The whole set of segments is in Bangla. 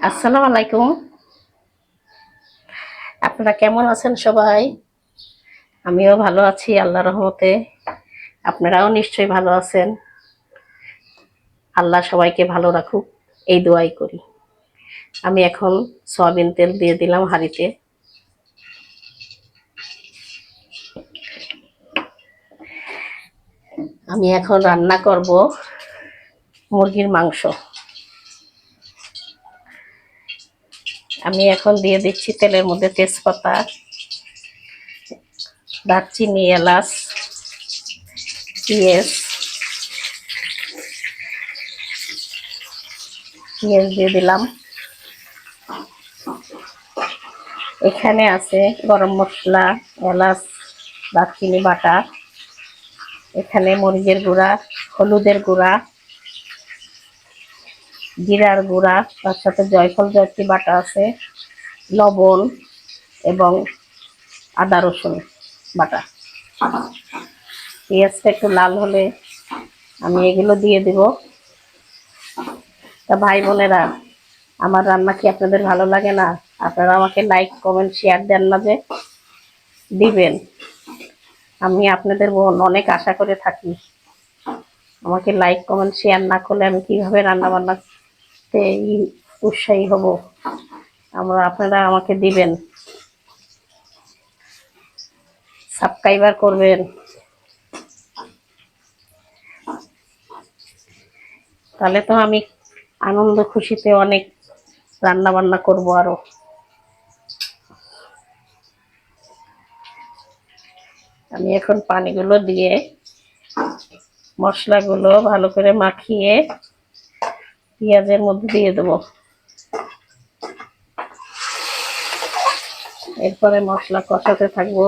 আসসালামু আলাইকুম। আপনারা কেমন আছেন সবাই? আমিও ভালো আছি আল্লাহর রহমতে। আপনারাও নিশ্চয়ই ভালো আছেন। আল্লাহ সবাইকে ভালো রাখুক, এই দোয়াই করি। আমি এখন সয়াবিন তেল দিয়ে দিলাম হাঁড়িতে। আমি এখন রান্না করব মুরগির মাংস। আমি এখন দিয়ে দিচ্ছি তেলের মধ্যে তেজপাতা, দারচিনি, এলাচ, পেঁয়াজ দিয়ে দিলাম। এখানে আছে গরম মশলা, এলাচ, দারচিনি বাটা, এখানে মরিচের গুঁড়া, হলুদের গুঁড়া, জিরার গুঁড়া, তার সাথে জয়ফল জয়ত্রী বাটা আছে, লবণ এবং আদা রসুন বাটা। পেঁয়াজটা একটু লাল হলে আমি এগুলো দিয়ে দিব। তা ভাই বোনেরা, আমার রান্না কি আপনাদের ভালো লাগে না? আপনারা আমাকে লাইক কমেন্ট শেয়ার দেন না যে? দিবেন। আমি আপনাদের অনেক আশা করে থাকি। আমাকে লাইক কমেন্ট শেয়ার না করলে আমি কিভাবে রান্না বান্নাতে উৎসাহী হব? আপনারা আমাকে দিবেন, সাবস্ক্রাইবার করবেন, তাহলে তো আমি আনন্দ খুশিতে অনেক রান্না বান্না করবো আরো। আমি এখন পানিগুলো দিয়ে মশলাগুলো ভালো করে মাখিয়ে পেঁয়াজের মধ্যে দিয়ে দেবো। এরপরে মশলা কষাতে থাকবো।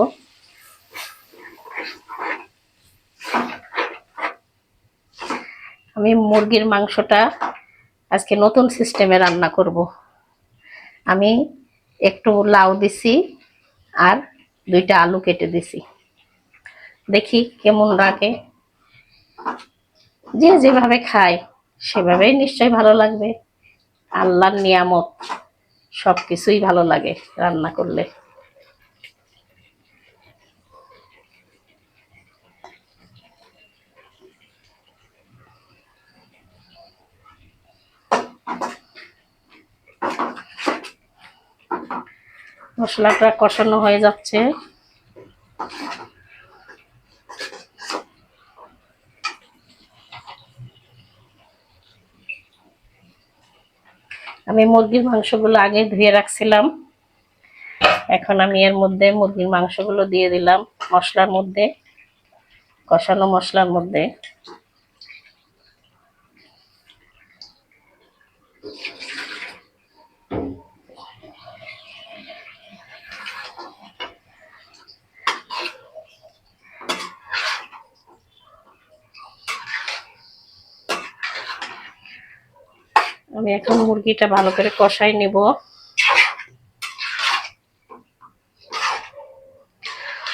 আমি মুরগির মাংসটা আজকে নতুন সিস্টেমে রান্না করব। আমি একটু লাউ দিছি আর 2টা আলু কেটে দিছি। দেখি কেমন লাগে। যে যেভাবে খায় সেভাবেই নিশ্চয়ই ভালো লাগবে। আল্লাহর নিয়ামত, সবকিছুই ভালো লাগে রান্না করলে। মশলাটা কষানো হয়ে যাচ্ছে। আমি মুরগির মাংসগুলো আগে ধুয়ে রাখছিলাম। এখন আমি এর মধ্যে মুরগির মাংসগুলো দিয়ে দিলাম মশলার মধ্যে, কষানো মশলার মধ্যে। আমি এখন মুরগিটা ভালো করে কষাই নেব।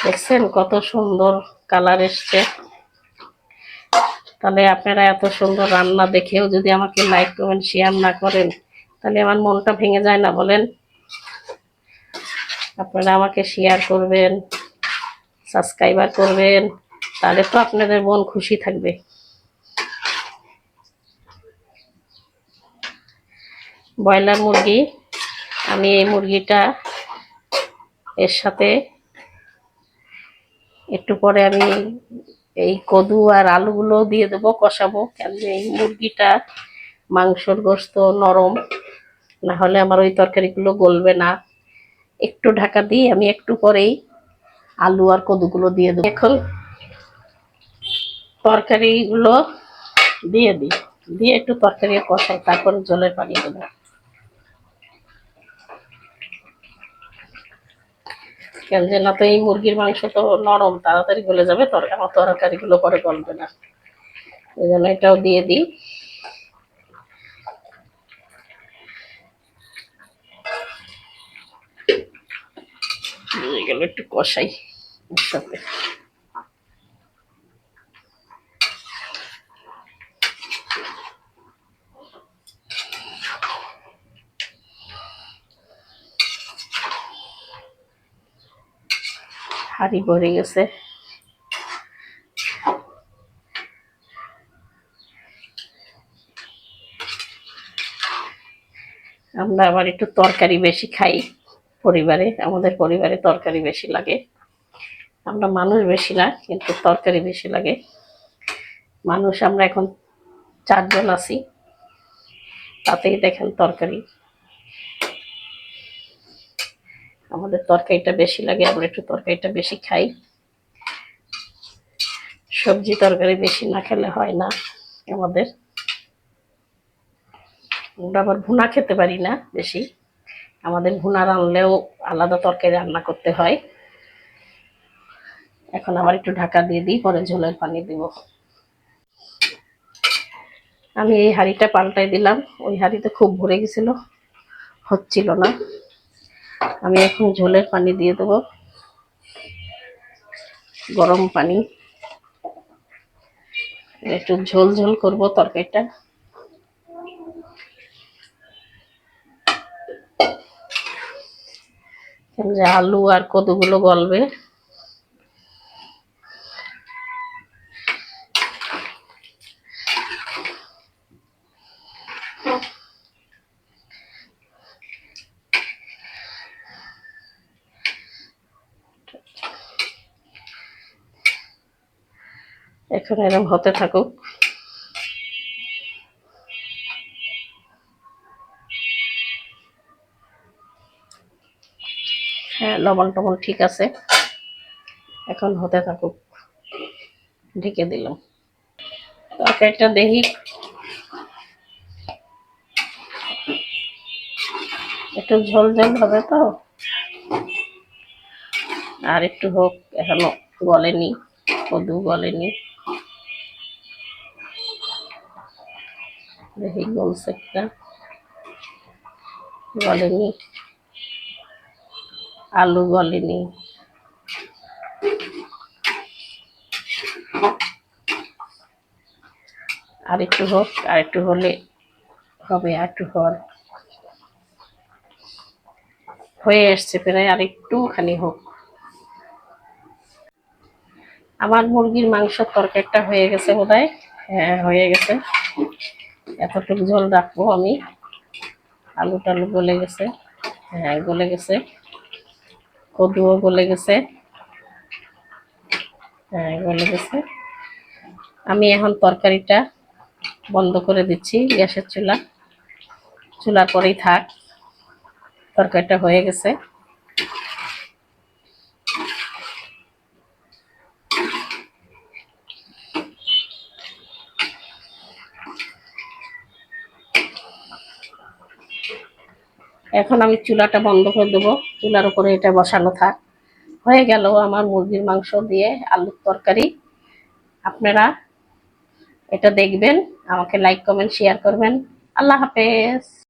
দেখছেন কত সুন্দর কালার এসছে? তাহলে আপনারা এত সুন্দর রান্না দেখেও যদি আমাকে লাইক কমেন্ট শেয়ার না করেন, তাহলে আমার মনটা ভেঙে যায় না বলেন? আপনারা আমাকে শেয়ার করবেন, সাবস্ক্রাইবার করবেন, তাহলে তো আপনাদের মন খুশি থাকবে। ব্রয়লার মুরগি, আমি এই মুরগিটা এর সাথে একটু পরে আমি এই কদু আর আলুগুলো দিয়ে দেবো, কষাবো। কেন যে এই মুরগিটা মাংসর গোস্ত নরম, না হলে আমার ওই তরকারিগুলো গলবে না। একটু ঢাকা দিয়ে আমি একটু পরেই আলু আর কদুগুলো দিয়ে দেবো। এখন তরকারিগুলো দিয়ে দিই, দিয়ে একটু তরকারি কষাই, তারপরে জলের পানি দেবো। কেন যে না তো এই মুরগির মাংস তো নরম, তাড়াতাড়ি গলে যাবে, আমার তরকারিগুলো পরে গলবে না। এই জন্য এটাও দিয়ে দিই। দিয়ে গেল একটু কষাই এর সাথে। হাঁড়ি ভরে গেছে। আমরা আবার একটু তরকারি বেশি খাই পরিবারে, আমাদের পরিবারে তরকারি বেশি লাগে। আমরা মানুষ বেশি না, কিন্তু তরকারি বেশি লাগে। মানুষ আমরা এখন 4 জন আছি, তাতেই দেখেন তরকারি, আমাদের তরকারিটা বেশি লাগে, আমরা একটু তরকারিটা বেশি খাই। সবজি তরকারি বেশি না খেলে হয় না আমাদের। আমরা আবার ভুনা খেতে পারি না বেশি, আমাদের ভুনা রান্নলেও আলাদা তরকারি রান্না করতে হয়। এখন আবার একটু ঢাকা দিয়ে দিই, পরে ঝোলের পানি দিব। আমি এই হাঁড়িটা পাল্টাই দিলাম, ওই হাঁড়িতে খুব ভরে গেছিল, হচ্ছিল না। আমি এখন ঝোলের পানি দিয়ে দেবো, গরম পানি। একটু ঝোল ঝোল করবো তরকারিটা। যে আলু আর কদুগুলো গলবে। এখন এরকম হতে থাকুক। হ্যাঁ, লবণ টবণ ঠিক আছে, এখন হতে থাকুক। ঢেকে দিলাম। তরকারিটা দেখি একটু ঝোল ঝোল হবে তো, আর একটু হোক, এখনো গলেনি, কদু গলেনি। দেখি গলছে কিনা, গলেনি, আলু গলেনি। আর একটু হোক, আর একটু হলে হবে, আর একটু হয়ে এসছে প্রায়, আর একটুখানি হোক। আমার মুরগির মাংসের তরকারিটা হয়ে গেছে বোধহয়। হ্যাঁ, হয়ে গেছে। এতটুকু ঝোল রাখবো আমি। আলু টালু গলে গেছে, হ্যাঁ গলে গেছে, কদুও গলে গেছে, হ্যাঁ গলে গেছে। আমি এখন তরকারিটা বন্ধ করে দিচ্ছি, গ্যাসের চুলার পরেই থাক, তরকারিটা হয়ে গেছে। এখন আমি চুলাটা বন্ধ করে দেবো, চুলার উপরে এটা বসানো থাক। হয়ে গেল আমার মুরগির মাংস দিয়ে আলুর তরকারি। আপনারা এটা দেখবেন, আমাকে লাইক কমেন্ট শেয়ার করবেন। আল্লাহ হাফেজ।